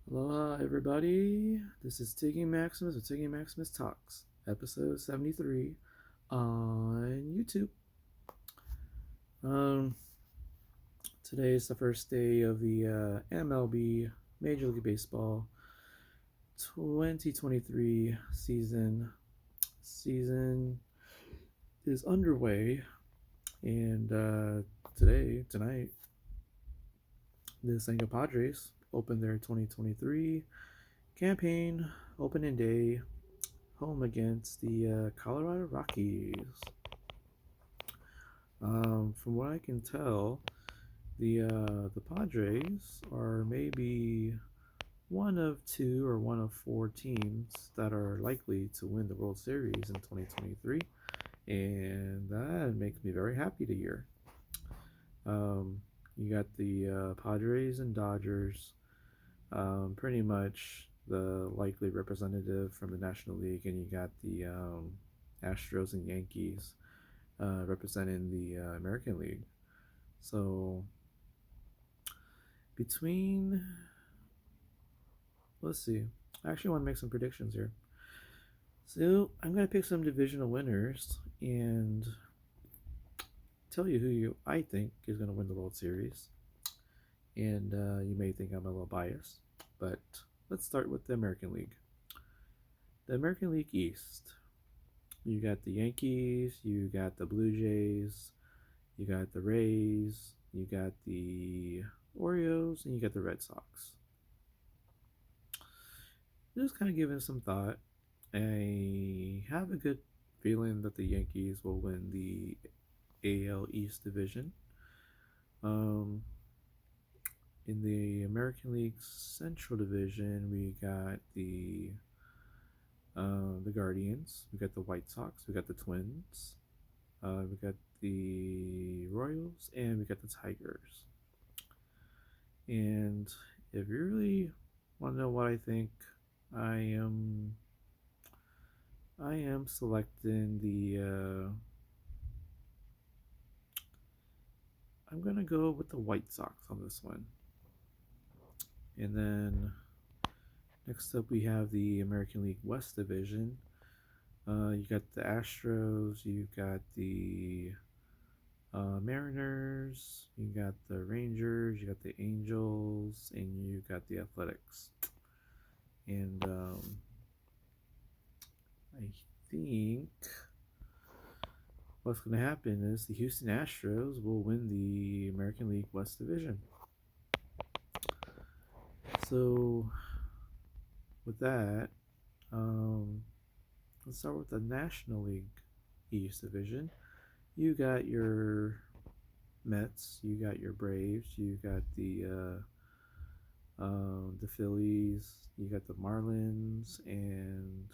Aloha, everybody. This is Tiggy Maximus with Tiggy Maximus Talks, episode 73 on YouTube. Um, Today is the first day of the MLB Major League Baseball 2023 season. Season is underway, and tonight, the San Diego Padres opened their 2023 campaign opening day home against the Colorado Rockies. From what I can tell, the Padres are maybe one of two or one of four teams that are likely to win the World Series in 2023, and that makes me very happy to hear. You got the Padres and Dodgers, pretty much the likely representative from the National League, and you got the Astros and Yankees representing the American League. So between, let's see, I actually want to make some predictions here. So I'm gonna pick some divisional winners and tell you I think is gonna win the World Series. And you may think I'm a little biased, but let's start with the American League. The American League East. You got the Yankees, you got the Blue Jays, you got the Rays, you got the Orioles, and you got the Red Sox. Just kind of giving some thought. I have a good feeling that the Yankees will win the AL East division. In the American League Central Division, we got the Guardians, we got the White Sox, we got the Twins, we got the Royals, and we got the Tigers. And if you really want to know what I think, I am selecting the. I'm gonna go with the White Sox on this one. And then next up we have the American League West Division. You got the Astros, you got the Mariners, you got the Rangers, you got the Angels, and you got the Athletics. And I think what's going to happen is the Houston Astros will win the American League West Division. So, with that, let's start with the National League East Division. You got your Mets, you got your Braves, you got the Phillies, you got the Marlins, and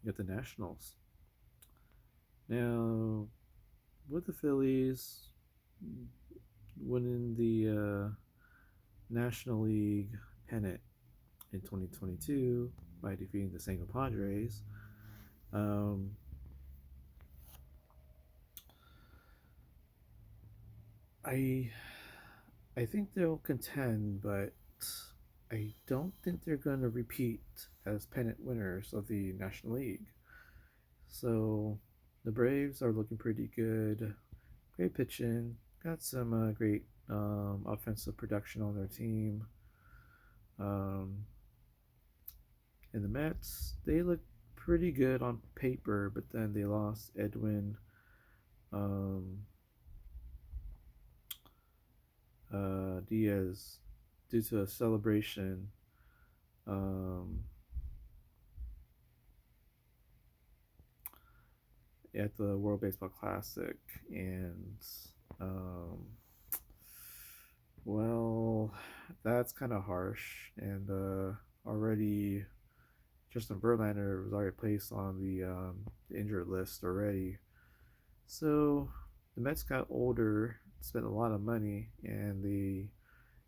you got the Nationals. Now, with the Phillies winning the National League pennant in 2022 by defeating the San Diego Padres, I think they'll contend, but I don't think they're going to repeat as pennant winners of the National League. So the Braves are looking pretty good. Great pitching. Got some great offensive production on their team. And the Mets, they look pretty good on paper, but then they lost Edwin Diaz due to a celebration at the World Baseball Classic, and well, that's kind of harsh. And already Justin Verlander was already placed on the injured list already. So the Mets got older, spent a lot of money, and they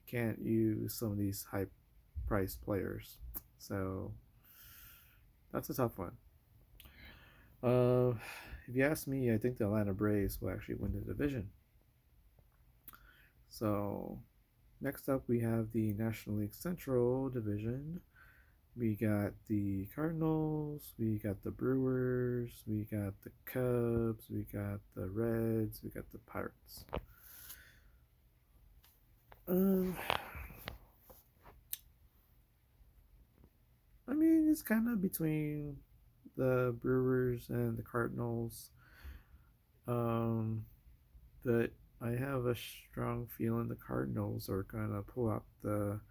can't use some of these high priced players. So that's a tough one. If you ask me, I think the Atlanta Braves will actually win the division. So Next up, we have the National League Central Division. We got the Cardinals, we got the Brewers, we got the Cubs, we got the Reds, we got the Pirates. Um, I mean, it's kind of between the Brewers and the Cardinals. Um, but I have a strong feeling the Cardinals are gonna pull out the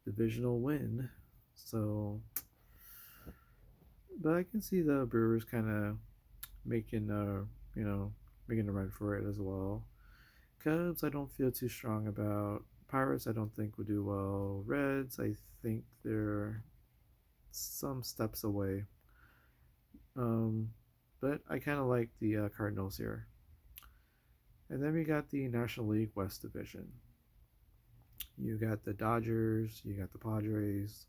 divisional win. So, but I can see the Brewers kind of making you know making a run for it as well. Cubs, I don't feel too strong about. Pirates, I don't think will do well. Reds, I think they're some steps away. Um, but I kind of like the Cardinals here. And then we got the National League West Division. You got the Dodgers, you got the Padres,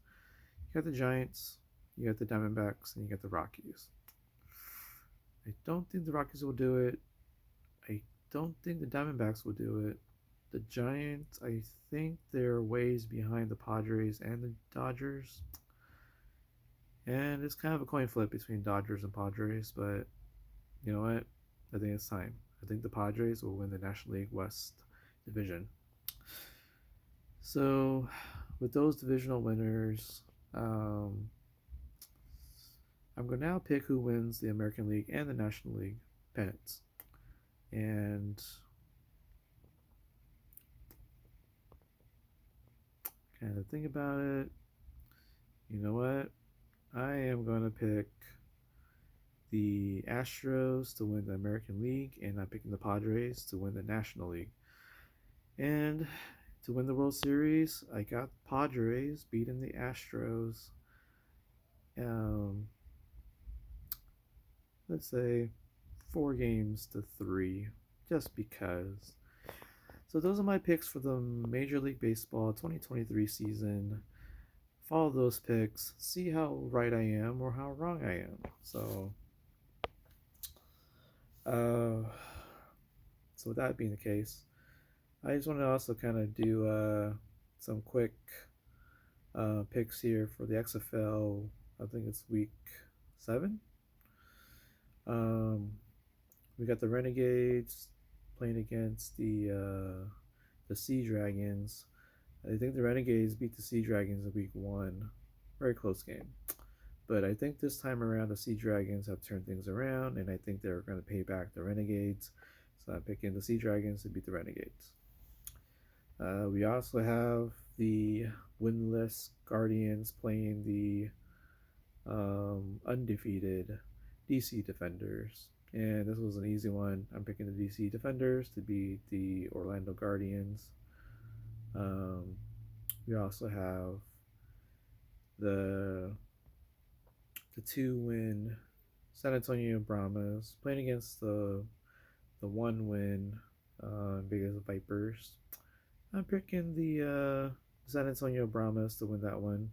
you got the Giants, you got the Diamondbacks, and you got the Rockies. I don't think the Rockies will do it. I don't think the Diamondbacks will do it. The Giants, I think they're ways behind the Padres and the Dodgers. And it's kind of a coin flip between Dodgers and Padres, but you know what? I think it's time. I think the Padres will win the National League West division. So, with those divisional winners, I'm going to now pick who wins the American League and the National League pennants. And kind of think about it. You know what? I am going to pick the Astros to win the American League, and I'm picking the Padres to win the National League. And to win the World Series, I got Padres beating the Astros. Let's say 4-3, just because. So those are my picks for the Major League Baseball 2023 season. Follow those picks, see how right I am or how wrong I am. So with that being the case, I just want to also kind of do some quick picks here for the XFL. I think it's week 7. We got the Renegades playing against the Sea Dragons. I think the Renegades beat the Sea Dragons in week 1. Very close game. But I think this time around the Sea Dragons have turned things around, and I think they're going to pay back the Renegades. So I'm picking the Sea Dragons to beat the Renegades. We also have the winless Guardians playing the undefeated DC Defenders. And this was an easy one. I'm picking the DC Defenders to beat the Orlando Guardians. We also have the 2-win San Antonio Brahmas playing against the 1-win Vegas Vipers. I'm picking the San Antonio Brahmas to win that one.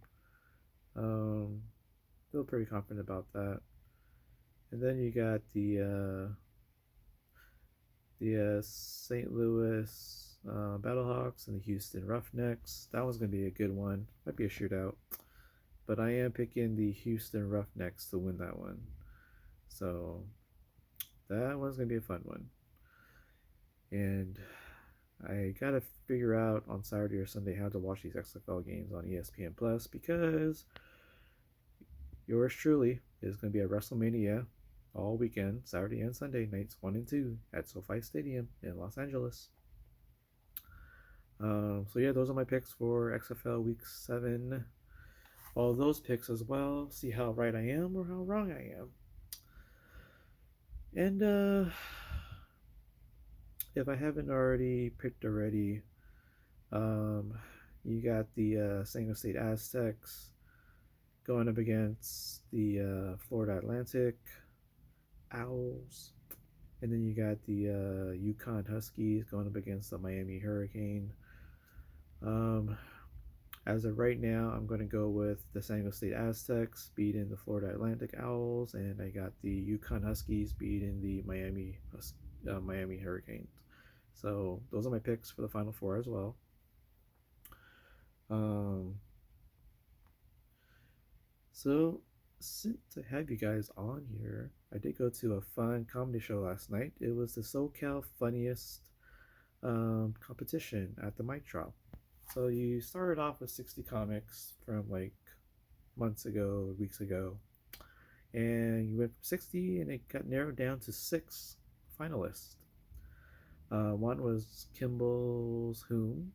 Feel pretty confident about that. And then you got the St. Louis Battlehawks and the Houston Roughnecks. That one's going to be a good one. Might be a shootout. But I am picking the Houston Roughnecks to win that one. So that one's going to be a fun one. And I got to figure out on Saturday or Sunday how to watch these XFL games on ESPN Plus, because yours truly is going to be at WrestleMania all weekend, Saturday and Sunday, nights 1 and 2 at SoFi Stadium in Los Angeles. So yeah, those are my picks for XFL Week 7. Follow those picks as well. See how right I am or how wrong I am. And if I haven't already picked already, you got the San Diego State Aztecs going up against the Florida Atlantic Owls. And then you got the Yukon Huskies going up against the Miami Hurricane. As of right now, I'm going to go with the San Diego State Aztecs beating the Florida Atlantic Owls, and I got the Yukon Huskies beating the Miami Hurricanes. So those are my picks for the Final Four as well. Um, so since I have you guys on here, I did go to a fun comedy show last night. It was the SoCal Funniest Competition at the Mic Drop. So you started off with 60 comics from like months ago, weeks ago, and you went from 60 and it got narrowed down to six finalists. One was Kimball's Whom.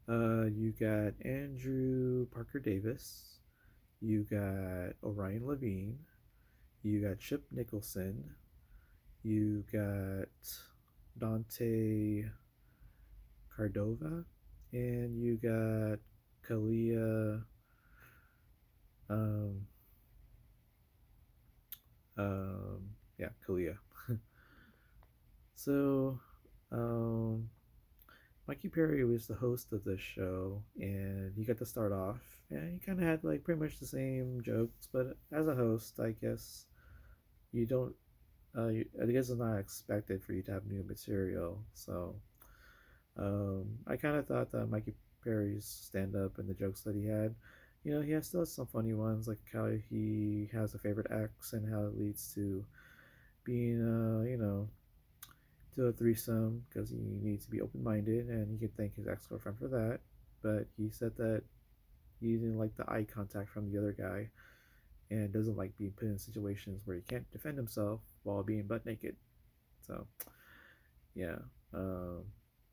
You got Andrew Parker Davis. You got Orion Levine. You got Chip Nicholson. You got Dante Cardova. And you got Kalia. Um, yeah, Kalia. So, um, Mikey Perry was the host of this show, and he got to start off, and he kind of had like pretty much the same jokes, but as a host, I guess you don't. I guess it's not expected for you to have new material. So I kind of thought that Mikey Perry's stand up and the jokes that he had, he has still has some funny ones, like how he has a favorite ex and how it leads to being, to a threesome because he needs to be open minded and he could thank his ex girlfriend for that. But he said that he didn't like the eye contact from the other guy and doesn't like being put in situations where he can't defend himself while being butt naked. So, yeah. Um,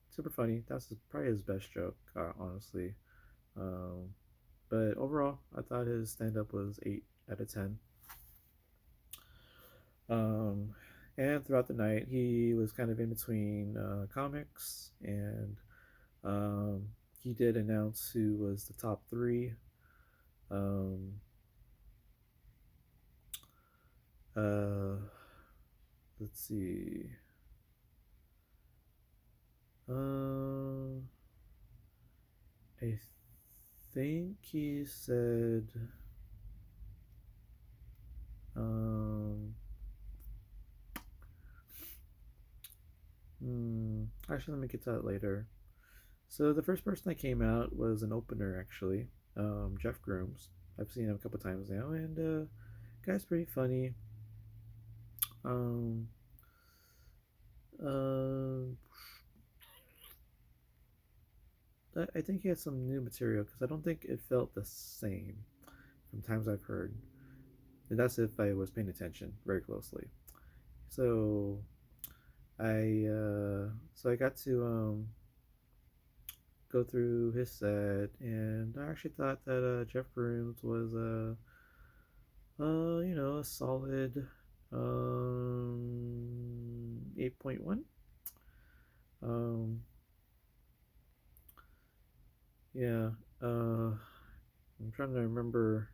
Super funny. That's probably his best joke, honestly. Um, but overall, I thought his stand up was 8 out of 10. Um, and throughout the night, he was kind of in between comics, and um, he did announce who was the top three. Um, uh, let's see. Uh, I think he said. Um, Actually, let me get to that later. So the first person that came out was an opener, actually, Jeff Grooms. I've seen him a couple times now, and guy's pretty funny. Um, uh, I think he had some new material because I don't think it felt the same from times I've heard, and that's if I was paying attention very closely. So I got to go through his set, and I actually thought that Jeff Grooms was a solid 8.1. Um, yeah, I'm trying to remember.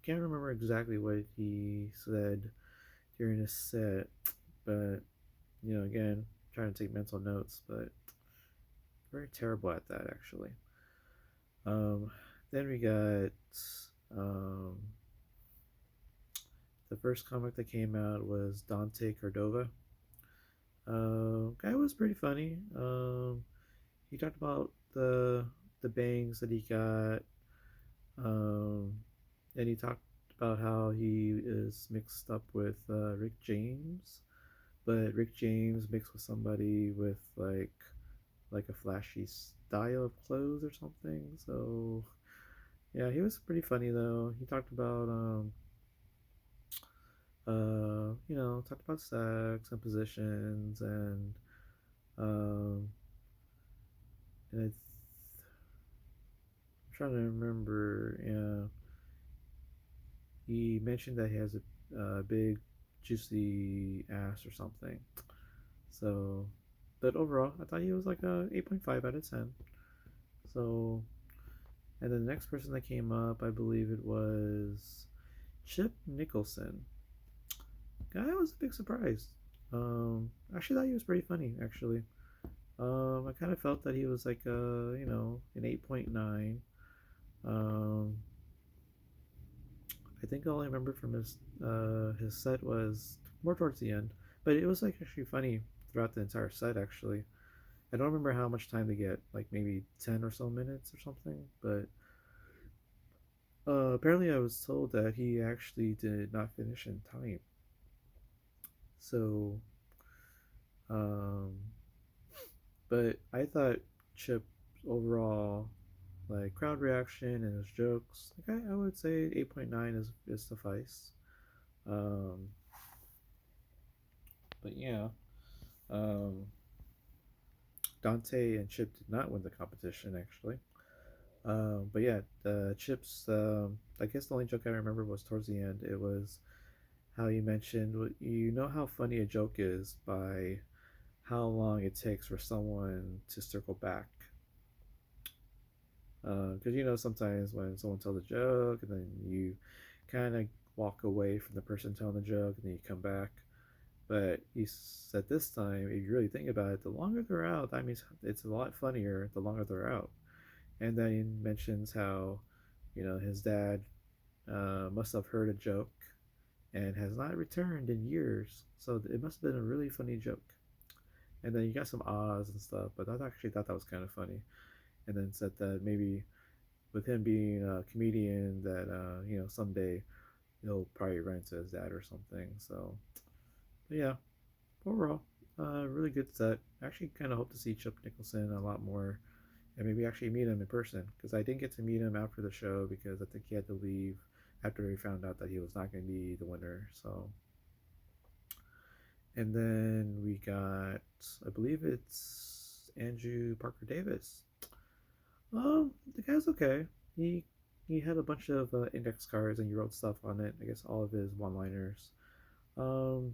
Can't remember exactly what he said during his set, but again, trying to take mental notes, but very terrible at that actually. Um, then we got um, the first comic that came out was Dante Cordova. Guy was pretty funny. He talked about the bangs that he got, um, and he talked about how he is mixed up with Rick James, but Rick James mixed with somebody with like a flashy style of clothes or something. So yeah, he was pretty funny though. He talked about talked about sex and positions um and I'm trying to remember. Yeah, he mentioned that he has a big juicy ass or something. So, but overall, I thought he was like a 8.5 out of 10. So, and then the next person that came up, I believe it was Chip Nicholson. Guy was a big surprise. Actually, thought he was pretty funny. Actually, I kind of felt that he was like an 8.9. Um, I think all I remember from his set was more towards the end, but it was like actually funny throughout the entire set actually. I don't remember how much time they get, like maybe 10 or so minutes or something. But apparently, I was told that he actually did not finish in time. So, um, but I thought Chip overall, like crowd reaction and his jokes, like I would say 8.9 is suffice. Um, but yeah, um, Dante and Chip did not win the competition actually. But yeah, the Chips. I guess the only joke I remember was towards the end. It was how you mentioned you know how funny a joke is by how long it takes for someone to circle back. Because you know sometimes when someone tells a joke and then you kind of walk away from the person telling the joke and then you come back. But he said this time, if you really think about it, the longer they're out, that means it's a lot funnier the longer they're out. And then he mentions how, his dad must have heard a joke and has not returned in years. So it must have been a really funny joke. And then you got some ahs and stuff, but I actually thought that was kind of funny. And then said that maybe with him being a comedian, that someday he'll probably run into his dad or something. So but yeah, overall, really good set. Actually, kind of hope to see Chip Nicholson a lot more, and maybe actually meet him in person because I didn't get to meet him after the show because I think he had to leave after he found out that he was not going to be the winner. So, and then we got, I believe it's Andrew Parker Davis. The guy's okay. He he had a bunch of index cards and he wrote stuff on it. I guess all of his one-liners. Um,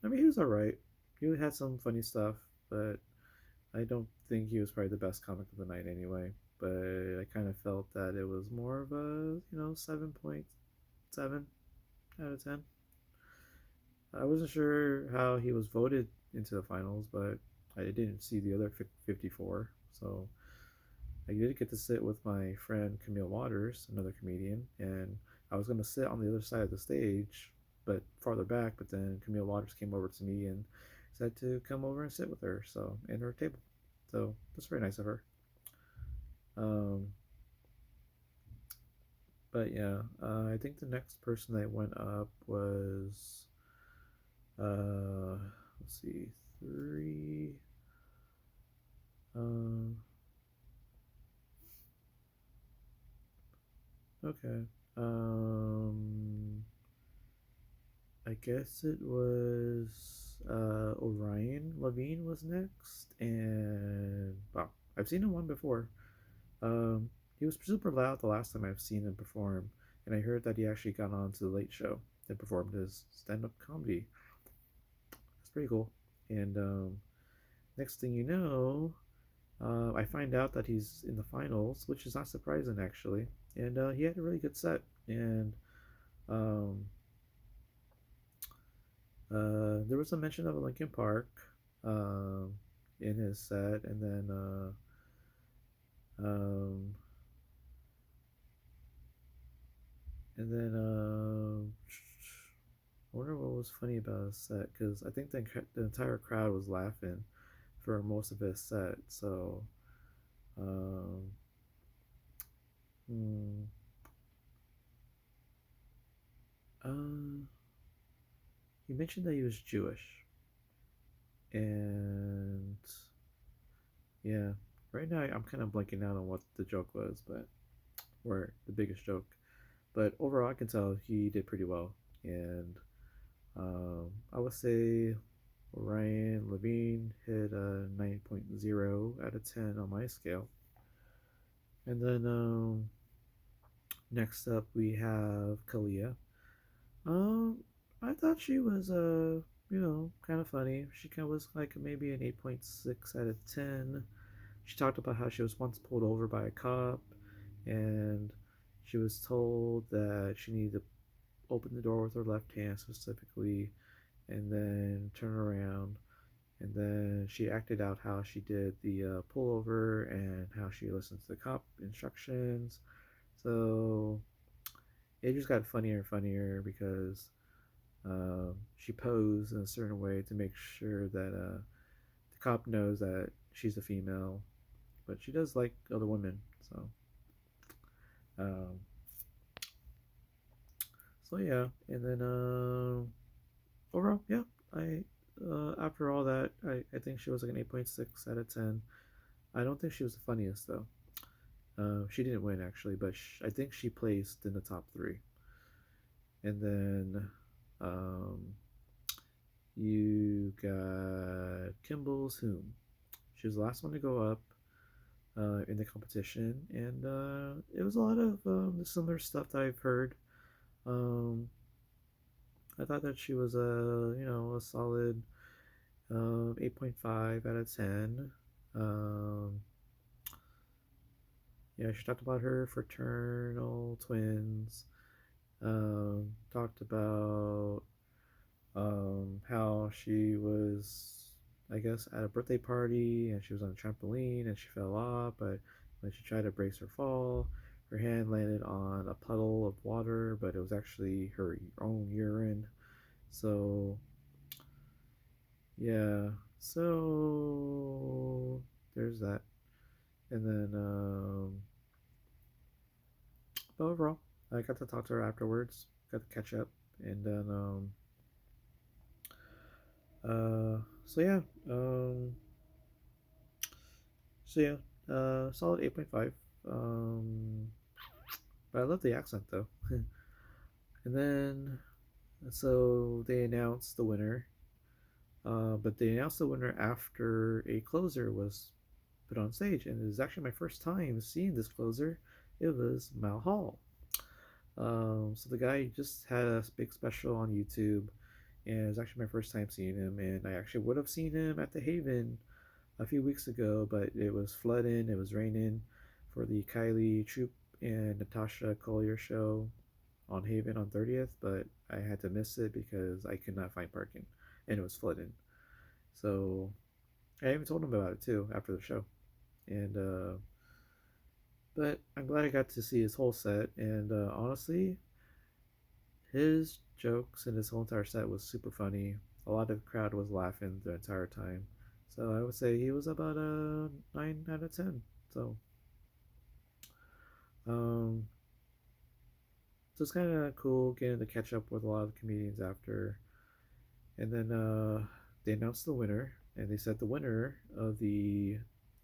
I mean, he was alright. He had some funny stuff, but I don't think he was probably the best comic of the night anyway. But I kind of felt that it was more of a 7.7 out of 10. I wasn't sure how he was voted into the finals, but I didn't see the other 54. So I did get to sit with my friend Camille Waters, another comedian, and I was going to sit on the other side of the stage, but farther back. But then Camille Waters came over to me and said to come over and sit with her, so in her table. So that's very nice of her. Um, but yeah, I think the next person that went up was let's see, three. Um, okay. Um, I guess it was Orion Levine was next, and wow, I've seen him one before. Um, he was super loud the last time I've seen him perform, and I heard that he actually got on to the Late Show and performed his stand-up comedy. That's pretty cool. And next thing you know, I find out that he's in the finals, which is not surprising actually. And he had a really good set, and um, there was a mention of a Linkin Park um, in his set, and then um, I wonder what was funny about his set because I think the entire crowd was laughing for most of his set. So, um, hmm, uh, he mentioned that he was Jewish, and yeah, right now I'm kind of blanking out on what the joke was, but or the biggest joke. But overall, I can tell he did pretty well, and I would say Ryan Levine hit a 9.0 out of 10 on my scale. And then next up we have Kalia. Um, I thought she was kind of funny. She kind of was like maybe an 8.6 out of 10. She talked about how she was once pulled over by a cop, and she was told that she needed to open the door with her left hand specifically, and then turn around. And then she acted out how she did the pullover and how she listened to the cop instructions. So it just got funnier and funnier because she posed in a certain way to make sure that the cop knows that she's a female, but she does like other women. Um, so yeah, and then overall, yeah, I after all that, I think she was like an 8.6 out of 10. I don't think she was the funniest though. She didn't win actually, but I think she placed in the top three. And then um, you got Kimball's Whom. She was the last one to go up in the competition, and it was a lot of similar stuff that I've heard. Um, I thought that she was a solid 8.5 out of 10. Um, yeah, she talked about her fraternal twins. Talked about how she was, I guess, at a birthday party and she was on a trampoline and she fell off, but when she tried to brace her fall, her hand landed on a puddle of water, but it was actually her own urine. So, yeah, so there's that. And then, but overall, I got to talk to her afterwards, got to catch up, and then, so yeah, um, so yeah, solid 8.5. Um, but I love the accent though. And then, so they announced the winner, but they announced the winner after a closer was put on stage, and it was actually my first time seeing this closer. It was Mal Hall. So the guy just had a big special on YouTube, and it was actually my first time seeing him. And I actually would have seen him at the Haven a few weeks ago, but it was flooding, it was raining for the Kylie Troop and Natasha Collier show on Haven on 30th, but I had to miss it because I could not find parking and it was flooding. So I even told him about it too after the show. And but I'm glad I got to see his whole set. And honestly, his jokes and his whole entire set was super funny. A lot of the crowd was laughing the entire time. So I would say he was about a 9 out of 10. So, um, so it's kind of cool getting to catch up with a lot of the comedians after. And then they announced the winner, and they said the winner of the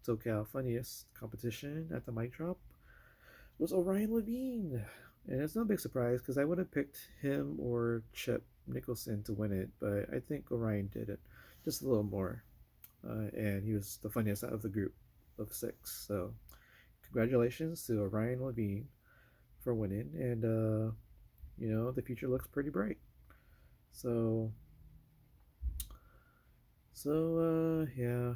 SoCal Funniest Competition at the mic drop was Orion Levine. And it's no big surprise because I would have picked him or Chip Nicholson to win it, but I think Orion did it just a little more. And he was the funniest out of the group of six. So, congratulations to Orion Levine for winning. And, the future looks pretty bright. So, yeah.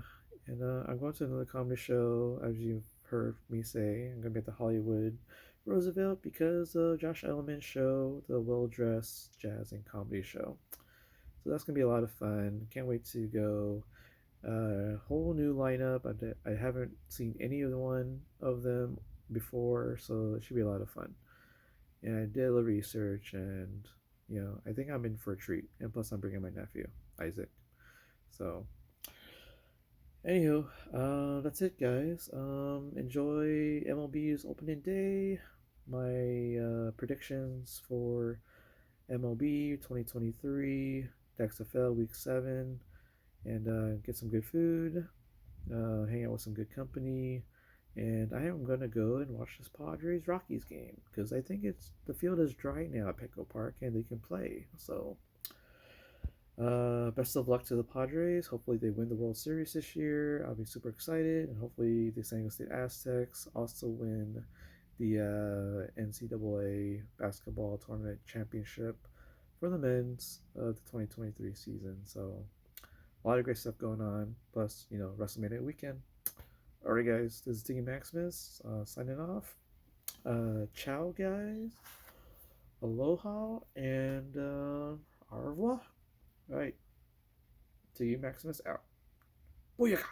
And I'm going to another comedy show, as you've heard me say. I'm going to be at the Hollywood Roosevelt because of Josh Elliman's show, the Well Dressed Jazz and Comedy Show. So that's going to be a lot of fun. Can't wait to go. Whole new lineup. I haven't seen any of the one of them before, so it should be a lot of fun. And I did a little research, and I think I'm in for a treat. And plus, I'm bringing my nephew Isaac. So, anywho, that's it, guys. Enjoy MLB's opening day. My predictions for MLB 2023, XFL Week 7, and get some good food, hang out with some good company, and I am gonna go and watch this Padres Rockies game because I think the field is dry now at Petco Park and they can play. So, best of luck to the Padres. Hopefully they win the World Series this year. I'll be super excited, and hopefully the San Diego State Aztecs also win the NCAA basketball tournament championship for the men's of the 2023 season. So a lot of great stuff going on. Plus, WrestleMania weekend. Alright, guys, this is Tiggy Maximus signing off. Ciao, guys. Aloha and au revoir. Alright, Tiggy Maximus out. Booyaka!